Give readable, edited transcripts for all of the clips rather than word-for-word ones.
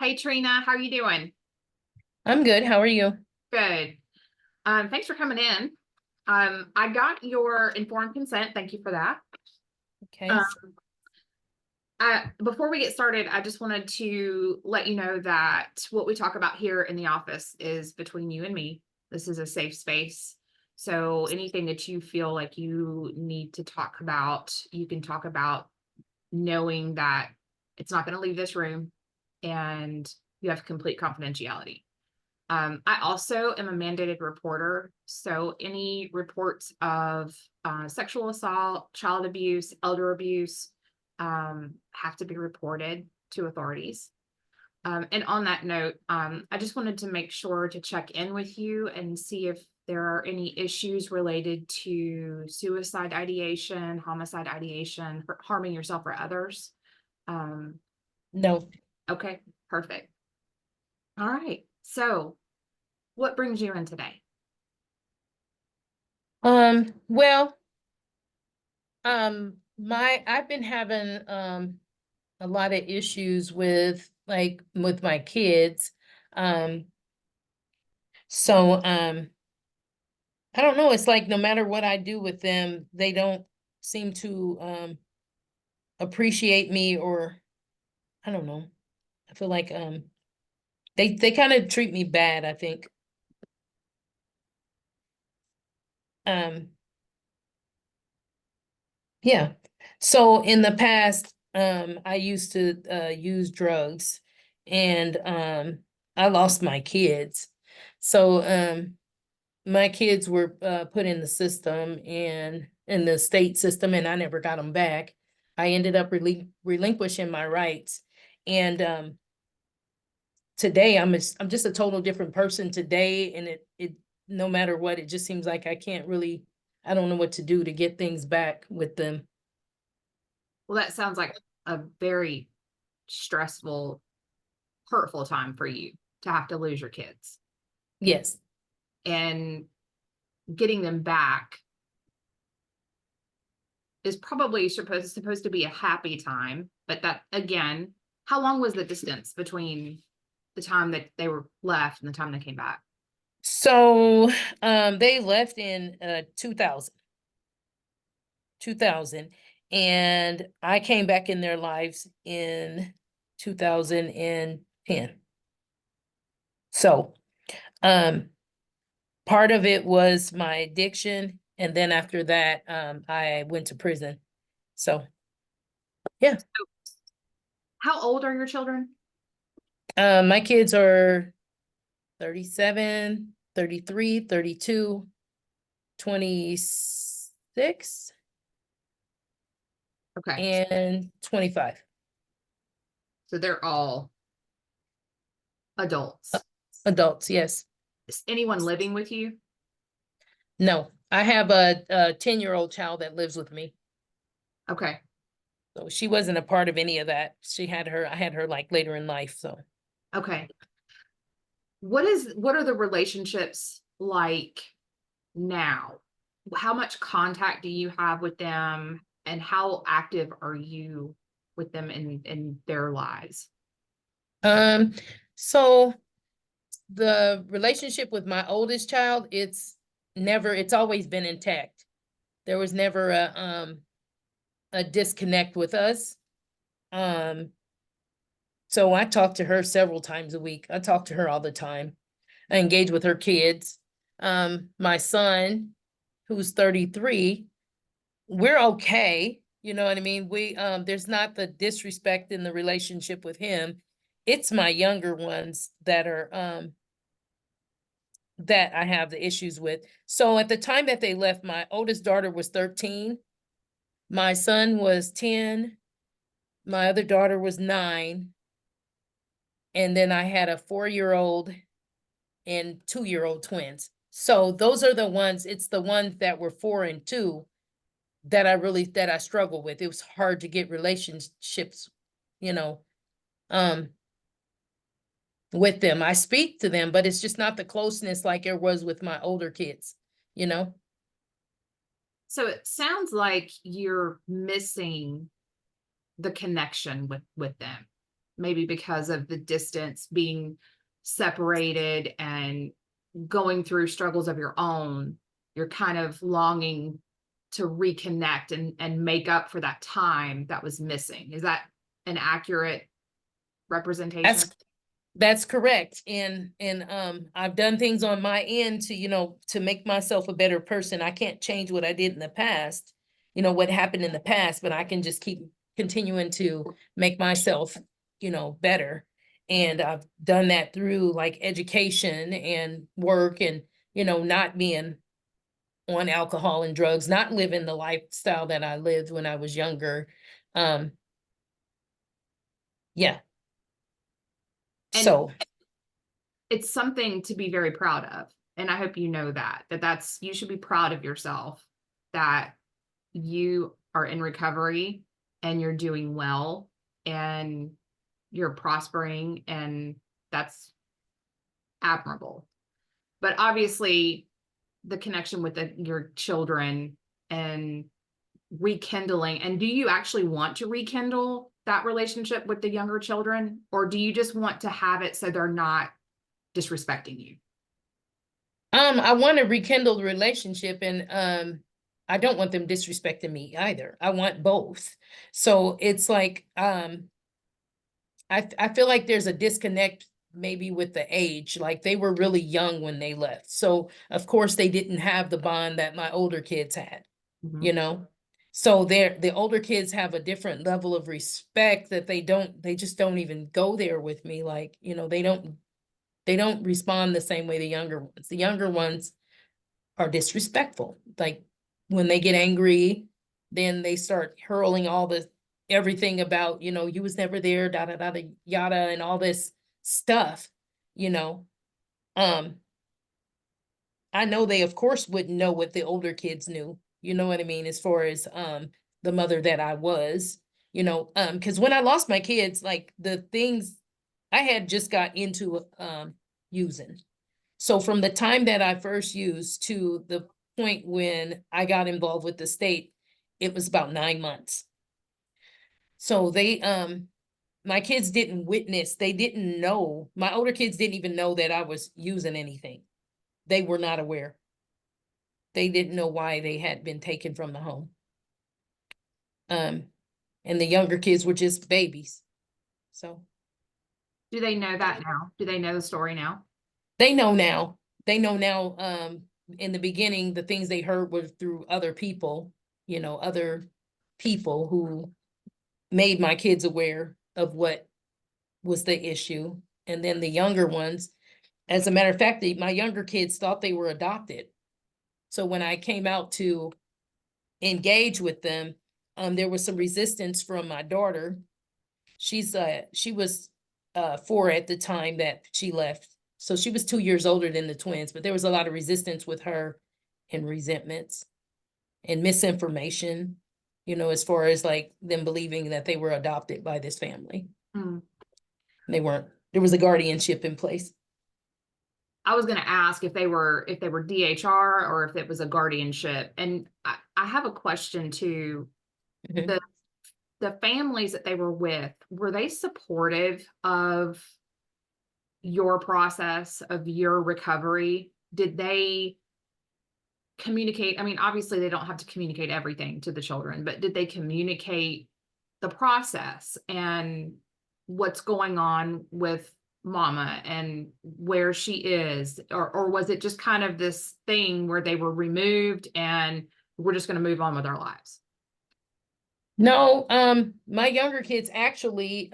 Hey Trina, how are you doing? I'm good. How are you? Good. Thanks for coming in. I got your informed consent. Thank you for that. Okay. Um, before we get started, I just wanted to let you know that what we talk about here in the office is between you and me. This is a safe space. So anything that you feel like you need to talk about, you can talk about knowing that it's not going to leave this room and you have complete confidentiality. I also am a mandated reporter, so any reports of sexual assault, child abuse, elder abuse have to be reported to authorities. And on that note, I just wanted to make sure to check in with you and see if there are any issues related to suicide ideation, homicide ideation, harming yourself or others. Um, No. okay, perfect. All right. So what brings you in today? Well, I've been having a lot of issues with my kids. Um, so I don't know, it's like no matter what I do with them, they don't seem to appreciate me, or I don't know. I feel like they kind of treat me bad, I think. Um Yeah. So in the past, I used to use drugs, and I lost my kids. So my kids were put in the system and in the state system, and I never got them back. I ended up relinquishing my rights, and today I'm just a total different person today, and it no matter what, it just seems like I don't know what to do to get things back with them. Well, that sounds like a very stressful, hurtful time for you to have to lose your kids Yes. and getting them back is probably supposed to be a happy time. But that again, how long was the distance between the time that they were left and the time they came back? So they left in 2000, and I came back in their lives in 2010. So um part of it was my addiction, and then after that I went to prison. So yeah. How old are your children? My kids are 37, 33, 32, 26, Okay, and 25. so they're all adults. Adults, yes. Is anyone living with you? No, I have a 10-year-old child that lives with me. Okay. So she wasn't a part of any of that. I had her like later in life. So Okay. What are the relationships like now? How much contact do you have with them and how active are you with them in their lives? um so the relationship with my oldest child, it's always been intact. There was never a disconnect with us. Um so I talk to her several times a week. I talk to her all the time. I engage with her kids. My son, who's 33, we're okay. You know what I mean? There's not the disrespect in the relationship with him. It's my younger ones that I have the issues with. So at the time that they left, my oldest daughter was 13, my son was 10, my other daughter was 9, and then I had a 4-year-old and 2-year-old twins. So those are the ones, it's the ones that were 4 and 2 that I struggle with. It was hard to get relationships, you know, um, with them. I speak to them, but it's just not the closeness like it was with my older kids, you know? So it sounds like you're missing the connection with them. maybe because of the distance, being separated and going through struggles of your own, you're kind of longing to reconnect and make up for that time that was missing. Is that an accurate representation? That's correct. And I've done things on my end to, to make myself a better person. I can't change what I did in the past, what happened in the past, but I can just keep continuing to make myself, better. And I've done that through like education and work and, not being on alcohol and drugs, not living the lifestyle that I lived when I was younger. Yeah. And So it's something to be very proud of. And I hope you know that's, you should be proud of yourself that you are in recovery and you're doing well and you're prospering, and that's admirable. But obviously the connection with your children and rekindling, and do you actually want to rekindle that relationship with the younger children, or do you just want to have it so they're not disrespecting you? I want to rekindle the relationship, and I don't want them disrespecting me either. I want both. So it's like I feel like there's a disconnect maybe with the age. Like they were really young when they left. So of course they didn't have the bond that my older kids had, Mhm. you know. So the older kids have a different level of respect that they just don't even go there with me. Like, they don't respond the same way the younger ones. The younger ones are disrespectful. Like when they get angry, then they start hurling all this everything about, you was never there, da da da da yada, and all this stuff, you know. Um, I know they of course wouldn't know what the older kids knew, you know what I mean, as far as the mother that I was, because when I lost my kids, like the things I had just got into using. So from the time that I first used to the point when I got involved with the state, it was about 9 months. So my kids didn't witness, they didn't know, my older kids didn't even know that I was using anything. They were not aware. They didn't know why they had been taken from the home. And the younger kids were just babies. So Do they know that now? Do they know the story now? they know now. They know now. In the beginning, the things they heard were through other people, other people who made my kids aware of what was the issue. And then the younger ones, as a matter of fact, my younger kids thought they were adopted. So when I came out to engage with them, there was some resistance from my daughter. She was 4 at the time that she left. So she was 2 years older than the twins, but there was a lot of resistance with her and resentments and misinformation, as far as like them believing that they were adopted by this family. Mm. They weren't. There was a guardianship in place. I was going to ask if they were DHR or if it was a guardianship. And I have a question too. Mhm. The families that they were they supportive of your process, of your recovery? Did they communicate? I mean, obviously they don't have to communicate everything to the children, but did they communicate the process and what's going on with mama and where she is? Or was it just kind of this thing where they were removed and we're just going to move on with our lives? No, my younger kids actually,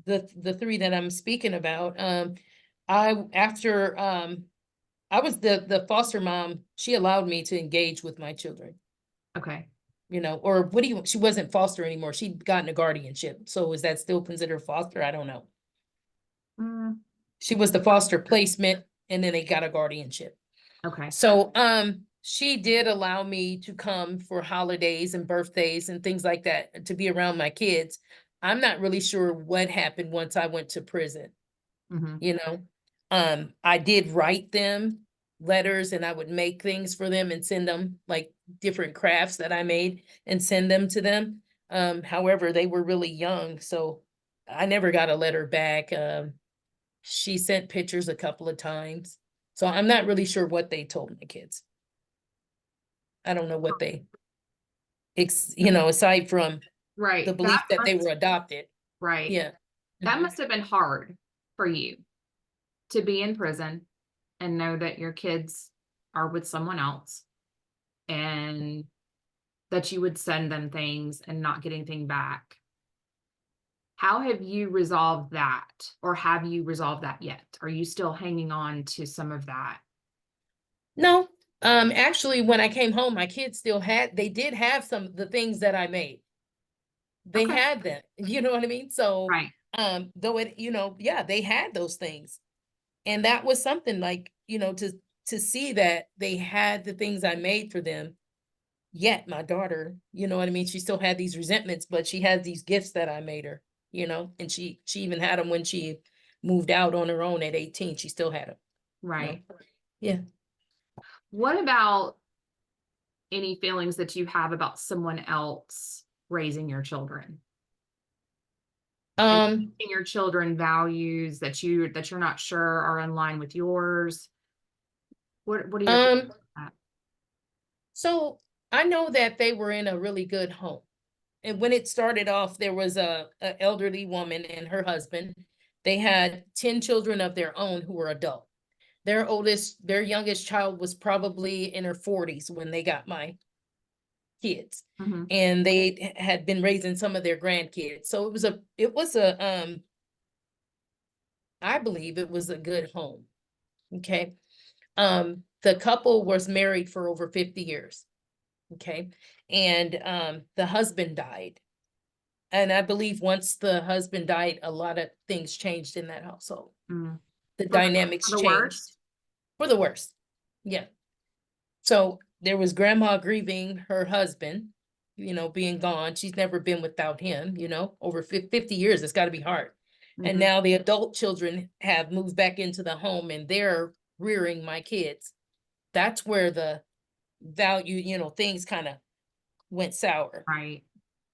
the three that I'm speaking about, I was the foster mom, she allowed me to engage with my children, Okay. or what do you, she wasn't foster anymore. She'd gotten a guardianship. So is that still considered foster? I don't know. Mm, She was the foster placement and then they got a guardianship. okay. So, she did allow me to come for holidays and birthdays and things like that to be around my kids. I'm not really sure what happened once I went to prison, Mhm. you know? I did write them letters and I would make things for them and send them like different crafts that I made and send them to them. However, they were really young, so I never got a letter back. She sent pictures a couple of times. So I'm not really sure what they told my kids. I don't know what they, aside from the Right. belief that they were adopted. Right. Yeah. That Mhm. must have been hard for you to be in prison and know that your kids are with someone else and that you would send them things and not get anything back. How have you resolved that? Or have you resolved that yet? Are you still hanging on to some of that? No, actually, when I came home, my kids they did have some of the things that I made. They Okay. had them, you know what I mean? So, Right. though yeah, they had those things. And that was something like, to see that they had the things I made for them. Yet my daughter, you know what I mean? She still had these resentments, but she had these gifts that I made her, and she even had them when she moved out on her own at 18. She still had them, you know? Right. Yeah. What about any feelings that you have about someone else raising your children? And Um, teaching your children values that you're not sure are in line with yours. What are your feelings um, on that? so I know that they were in a really good home. And when it started off, there was a elderly woman and her husband. They had 10 children of their own who were adult. Their youngest child was probably in her 40s when they got my kids. Mhm. And they had been raising some of their grandkids. So I believe it was a good home. Okay. The couple was married for over 50 years. Okay. And the husband died. And I believe once the husband died, a lot of things changed in that household. Mm. The For the dynamics for the changed worst? for the worse. Yeah. So there was grandma grieving her husband, being gone. She's never been without him, over 50 years. It's got to be hard. And Mhm. now the adult children have moved back into the home and they're rearing my kids. That's where the value, things kind of went sour. Right.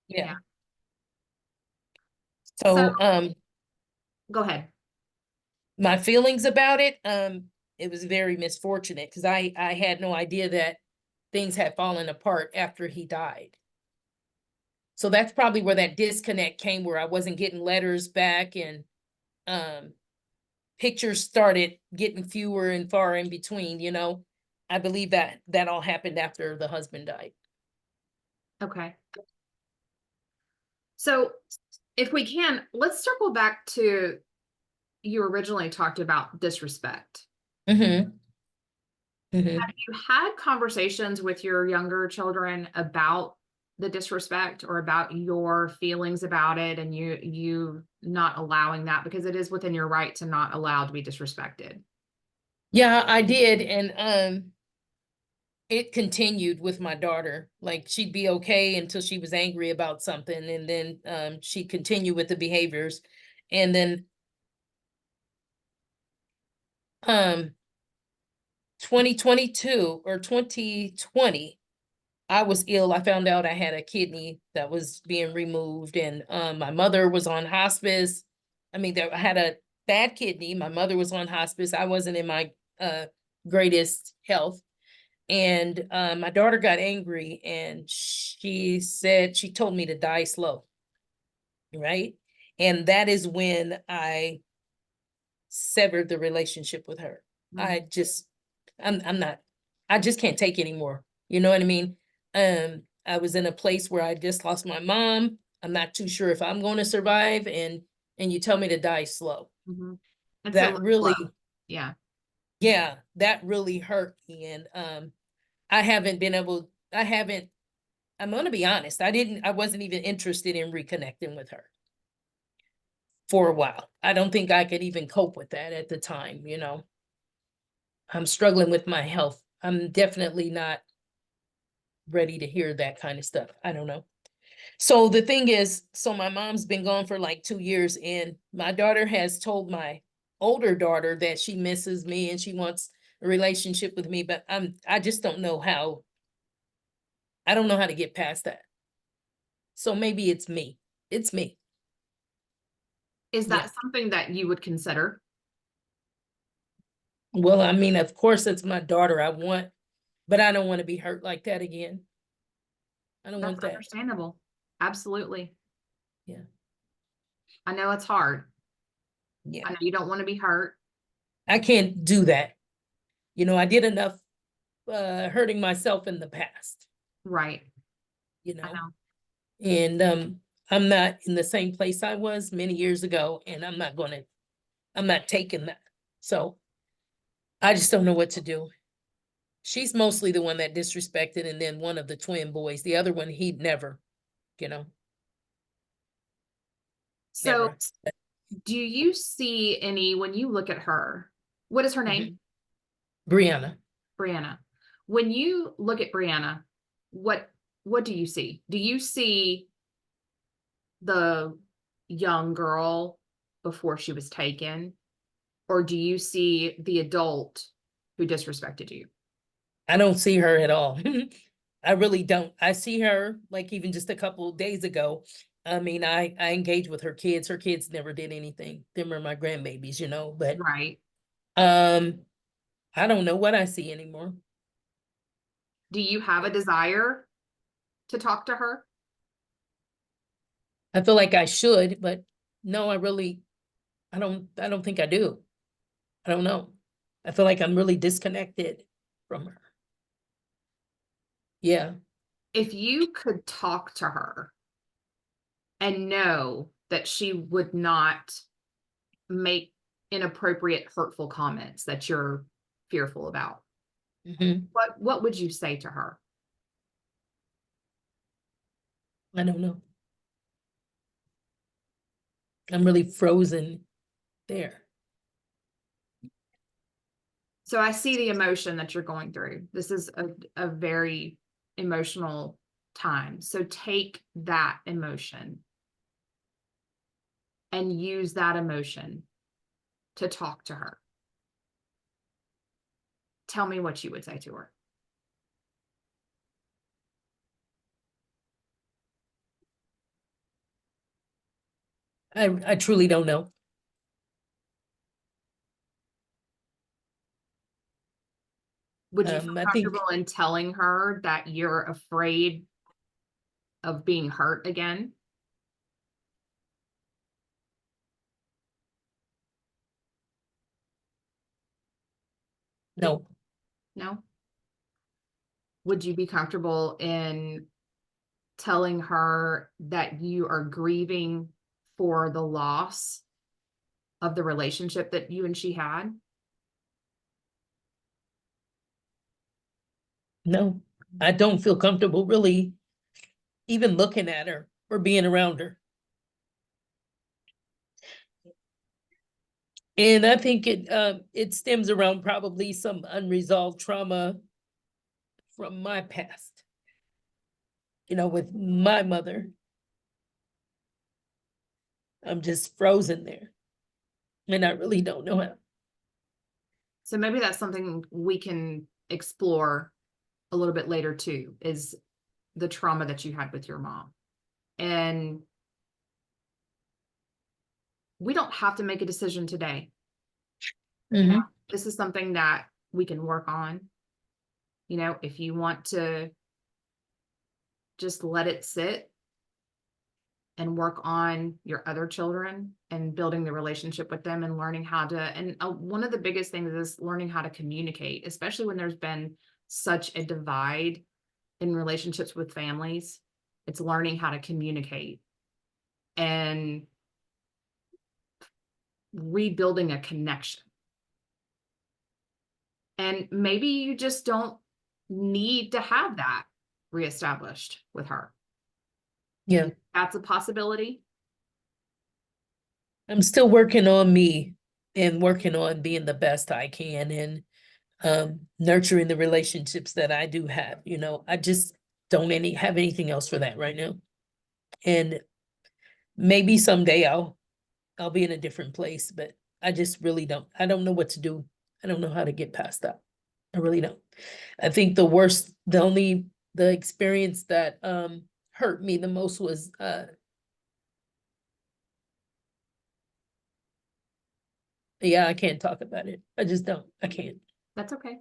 Yeah. Yeah. So So, go ahead. my feelings about it was very misfortunate because I had no idea that things had fallen apart after he died. So that's probably where that disconnect came, where I wasn't getting letters back and um pictures started getting fewer and far in between. I believe that all happened after the husband died. Okay. So if we can, let's circle back to you originally talked about disrespect. Mm-hmm. Mm-hmm. You had conversations with your younger children about the disrespect or about your feelings about it and you not allowing that because it is within your right to not allow to be disrespected. Yeah, I did. And it continued with my daughter. Like she'd be okay until she was angry about something, and then she'd continue with the behaviors. And then um 2022 or 2020, I was ill. I found out I had a kidney that was being removed, and my mother was on hospice. I mean, I had a bad kidney. My mother was on hospice. I wasn't in my uh greatest health. And my daughter got angry and she told me to die slow, right? And that is when I severed the relationship with her. Mm. I just, I'm not, I just can't take anymore. You know what I mean? I was in a place where I just lost my mom. I'm not too sure if I'm going to survive, and you tell me to die slow. Mhm. It's a That little slow. really, Yeah. yeah, that really hurt me. And I haven't been able, I haven't, I'm gonna be honest, I wasn't even interested in reconnecting with her for a while. I don't think I could even cope with that at the time. I'm struggling with my health. I'm definitely not ready to hear that kind of stuff. I don't know. So the thing is, so my mom's been gone for like 2 years, and my daughter has told my older daughter that she misses me and she wants a relationship with me, but I just don't know how. I don't know how to get past that. So maybe it's me. It's me. Is Yeah. that something that you would consider? Well, I mean, of course, it's my daughter I want, but I don't want to be hurt like that again. I don't That's want that. understandable. Absolutely. Yeah. I know it's hard. Yeah. I know you don't want to be hurt. I can't do that. You know, I did enough hurting myself in the past, Right. you I know, know. and I'm not in the same place I was many years ago, and I'm not taking that. So I just don't know what to do. She's mostly the one that disrespected, and then one of the twin boys. The other one, he'd never, you know, So never. do you see any, when you look at her, what is her name? Mhm. Brianna. Brianna. When you look at Brianna, what what do you see? Do you see the young girl before she was taken, or do you see the adult who disrespected you? I don't see her at all. I really don't. I see her like even just a couple of days ago. I mean, I engage with her kids. Her kids never did anything. Them are my grandbabies, you know, but Right. um I don't know what I see anymore. Do you have a desire to talk to her? I feel like I should, but no, I don't think I do. I don't know. I feel like I'm really disconnected from her. Yeah. If you could talk to her and know that she would not make inappropriate, hurtful comments that you're fearful about, Hmm. what would you say to her? I don't know. I'm really frozen there. So I see the emotion that you're going through. This is a very emotional time. So take that emotion and use that emotion to talk to her. Tell me what you would say to her. I truly don't know. Would you feel I think comfortable in telling her that you're afraid of being hurt again? no. No? Would you be comfortable in telling her that you are grieving for the loss of the relationship that you and she had? No, I don't feel comfortable really even looking at her or being around her. And I think it stems around probably some unresolved trauma from my past, you know, with my mother. I'm just frozen there. And I really don't know how. So maybe that's something we can explore a little bit later too, is the trauma that you had with your mom. And we don't have to make a decision today. You know, Mhm. this is something that we can work on. You know, if you want to just let it sit and work on your other children and building the relationship with them and learning how to, and one of the biggest things is learning how to communicate, especially when there's been such a divide in relationships with families. It's learning how to communicate and rebuilding a connection. And maybe you just don't need to have that reestablished with her. Yeah. That's a possibility. I'm still working on me and working on being the best I can and nurturing the relationships that I do have. You know, I just don't have anything else for that right now. And maybe someday I'll be in a different place, but I just really don't. I don't know what to do. I don't know how to get past that. I really don't. I think the experience that hurt me the most was Yeah, I can't talk about it. I just don't. I can't. That's okay.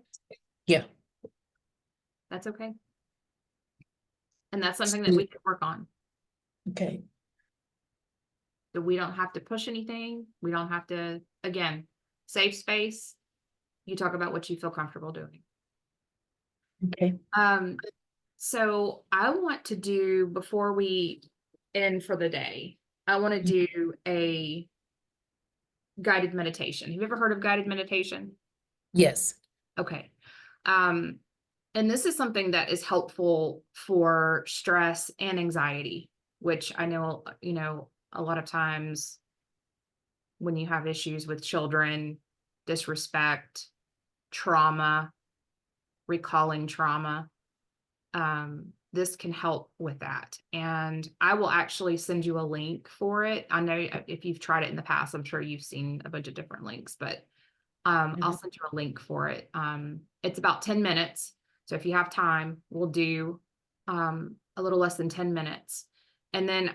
Yeah. That's okay. And that's something that we can work on. Okay. So we don't have to push anything. We don't have to, again, safe space. You talk about what you feel comfortable doing. Okay. So I want to do, before we end for the day, I want to do a guided meditation. Have you ever heard of guided meditation? Yes. Okay. Um, and this is something that is helpful for stress and anxiety, which I know, a lot of times when you have issues with children, disrespect, trauma, recalling trauma, this can help with that. And I will actually send you a link for it. I know if you've tried it in the past, I'm sure you've seen a bunch of different links, but I'll send you a link for it. It's about 10 minutes. So if you have time, we'll do a little less than 10 minutes. And then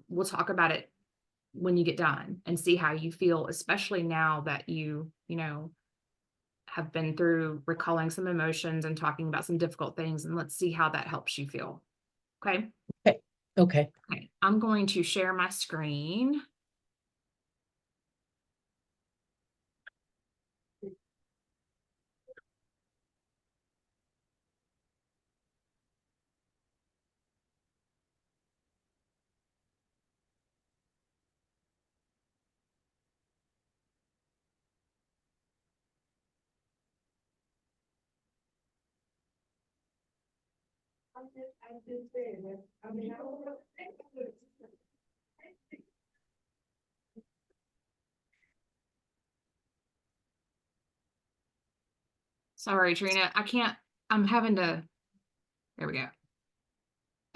we'll talk about it when you get done and see how you feel, especially now that you have been through recalling some emotions and talking about some difficult things. And let's see how that helps you feel. Okay. Okay. Okay. Okay. I'm going to share my screen. Sorry, Trina. I can't, I'm having to, there we go.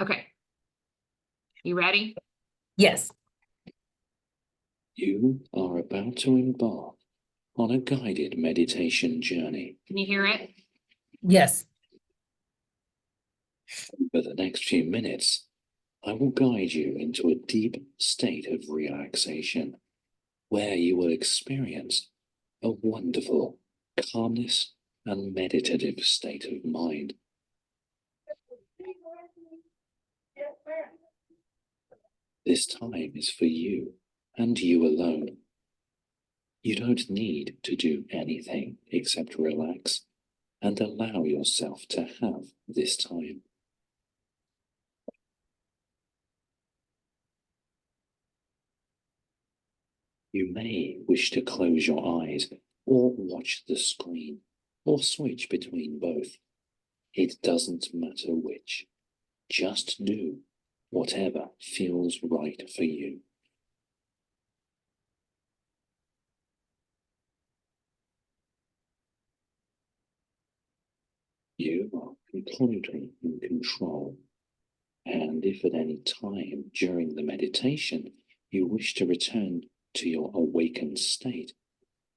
Okay. You ready? Yes. You are about to embark on a guided meditation journey. Can you hear it? Yes. For the next few minutes, I will guide you into a deep state of relaxation where you will experience a wonderful calmness and meditative state of mind. This time is for you and you alone. You don't need to do anything except relax and allow yourself to have this time. You may wish to close your eyes or watch the screen or switch between both. It doesn't matter which. Just do whatever feels right for you. You are completely in control. And if at any time during the meditation you wish to return to your awakened state,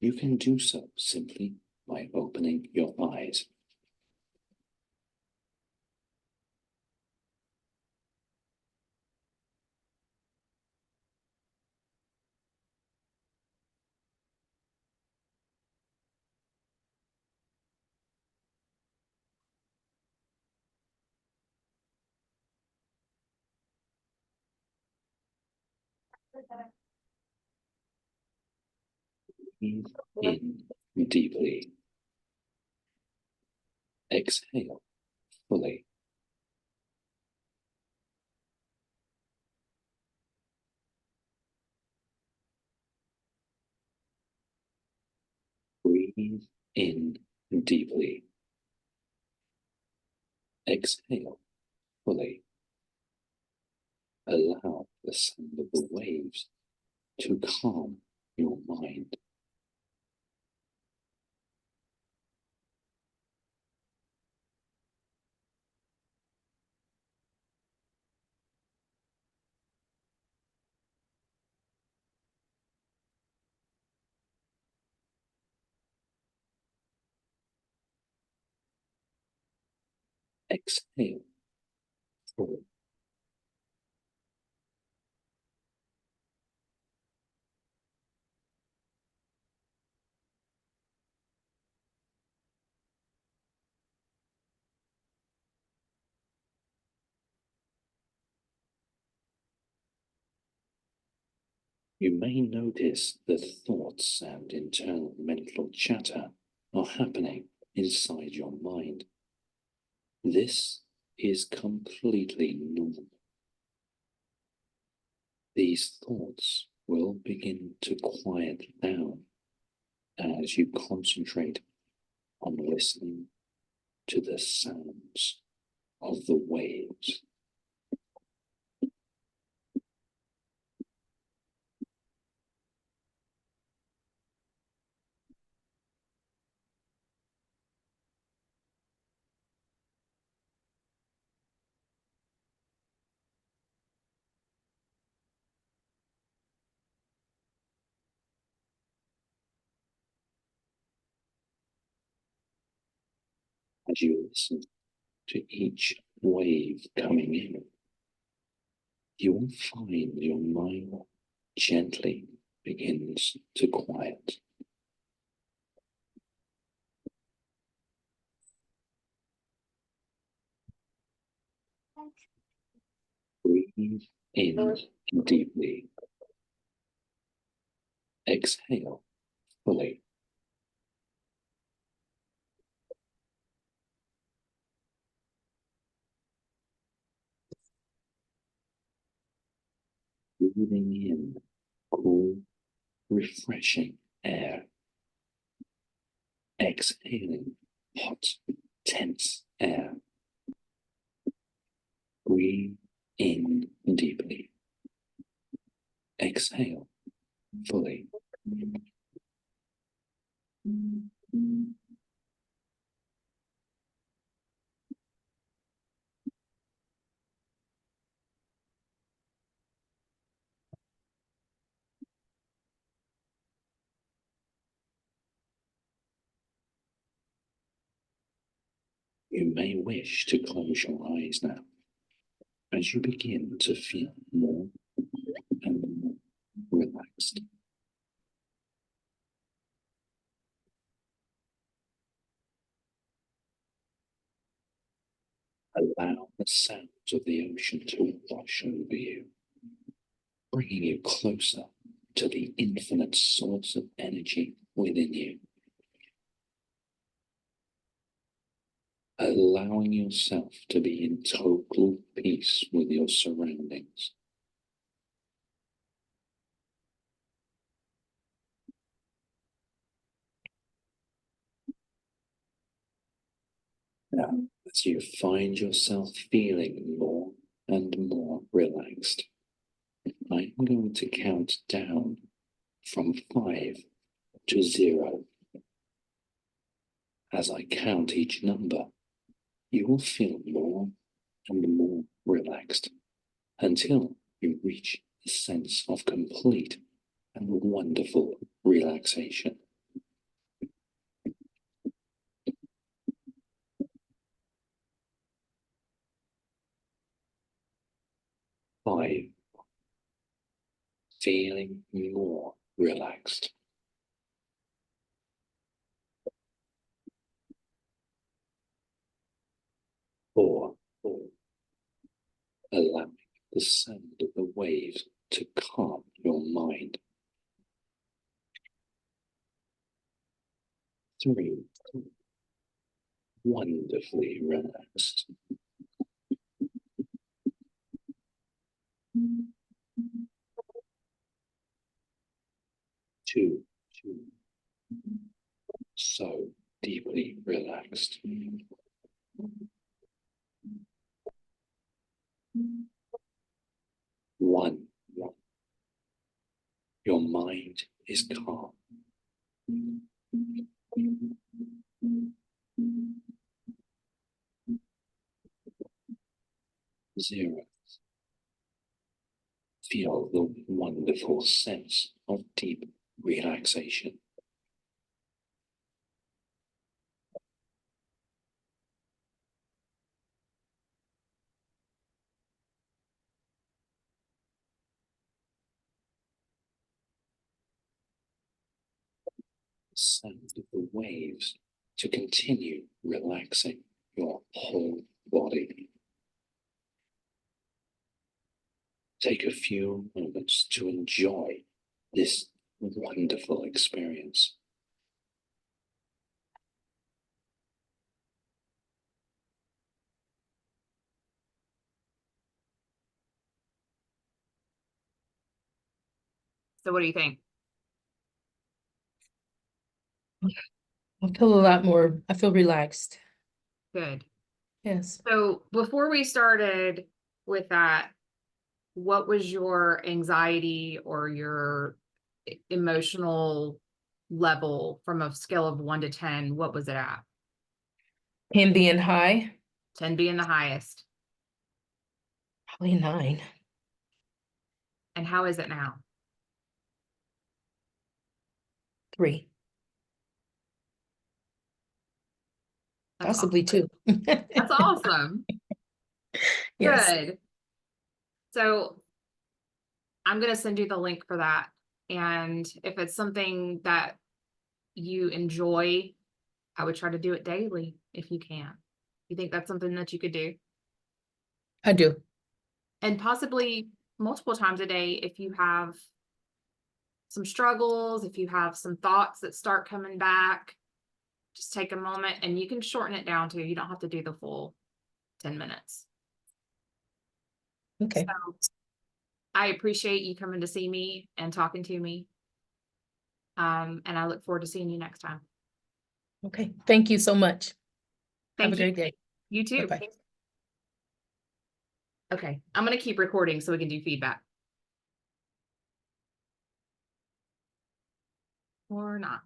you can do so simply by opening your eyes. Breathe in deeply. Exhale fully. Breathe in deeply. Exhale fully. Allow the sound of the waves to calm your mind. Exhale fully. You may notice that thoughts and internal mental chatter are happening inside your mind. This is completely normal. These thoughts will begin to quiet down as you concentrate on listening to the sounds of the waves. As you listen to each wave coming in, you will find your mind gently begins to quiet. Breathe in deeply. Exhale fully. Breathing in cool, refreshing air. Exhaling hot, tense air. Breathe in deeply. Exhale fully. You may wish to close your eyes now as you begin to feel more and more relaxed. Allow the sounds of the ocean to wash over you, bringing you closer to the infinite source of energy within you. Allowing yourself to be in total peace with your surroundings. Now, as you find yourself feeling more and more relaxed, I'm going to count down from 5 to 0. As I count each number, you will feel more and more relaxed until you reach a sense of complete and wonderful relaxation. 5. Feeling more relaxed. 4. Allowing the sound of the waves to calm your mind. 3. Wonderfully relaxed. 2. So deeply relaxed. 1. Your mind is calm. 0. Feel the wonderful sense of deep relaxation. The sound of the waves to continue relaxing your whole body. Take a few moments to enjoy this wonderful experience. So what do you think? I feel a lot more, I feel relaxed. Good. Yes. So before we started with that, what was your anxiety or your emotional level from a scale of 1 to 10? What was it at? Him being high, 10 being the highest. probably 9. And how is it now? 3. That's Possibly awesome. 2. That's awesome. Yes. Good. So I'm going to send you the link for that. And if it's something that you enjoy, I would try to do it daily if you can. You think that's something that you could do? I do. And possibly multiple times a day if you have some struggles, if you have some thoughts that start coming back, just take a moment and you can shorten it down to, you don't have to do the full 10 minutes. Okay. So I appreciate you coming to see me and talking to me. And I look forward to seeing you next time. Okay. Thank you so much. Have Thank a you. great day. You too. Bye-bye. Okay, I'm going to keep recording so we can do feedback. Or not.